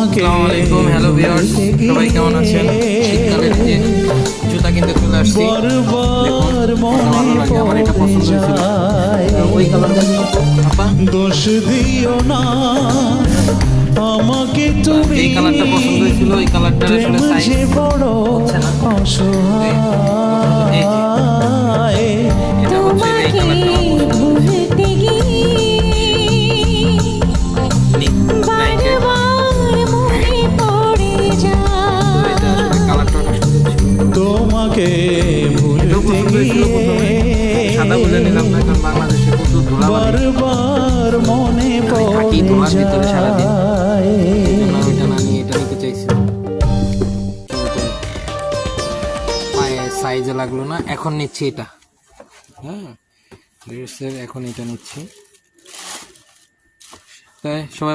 আসসালামু আলাইকুম, hello viewers, সবাই কেমন আছেন? শীতকালের যে জুতা কিনতে চলে আসছি। দেখুন, এটা ভালো লাগে, আমার এটা পছন্দ হয়েছিল। ওই কালারটা আপা, দোষ দিও না আমাকে তুমি, এই কালারটা পছন্দ হয়েছিল, ওই কালারটা আসলে সাইজ বড় হচ্ছে না। অসহায় এই যে, এটা হচ্ছে এই কালারটা আমার পছন্দ হয়েছে। এটা আসলে কালারটা অনেক সুন্দর ছিল। তোমাকে এটাও পছন্দ হয়েছিল প্রথমে, সাদা বলে নিলাম না, কারণ বাংলাদেশে প্রচুর ধুলাবালি, বারবার মনে আমি থাকি ধুলার ভিতরে সারাদিন। পড়ে ওইটা না নিয়ে এটা নিতে চাইছিলাম, কিন্তু পায়ে সাইজে লাগলো না। এখন নিচ্ছি এটা, হ্যাঁ ড্রেসের, এখন এটা নিচ্ছি। তাই সবাই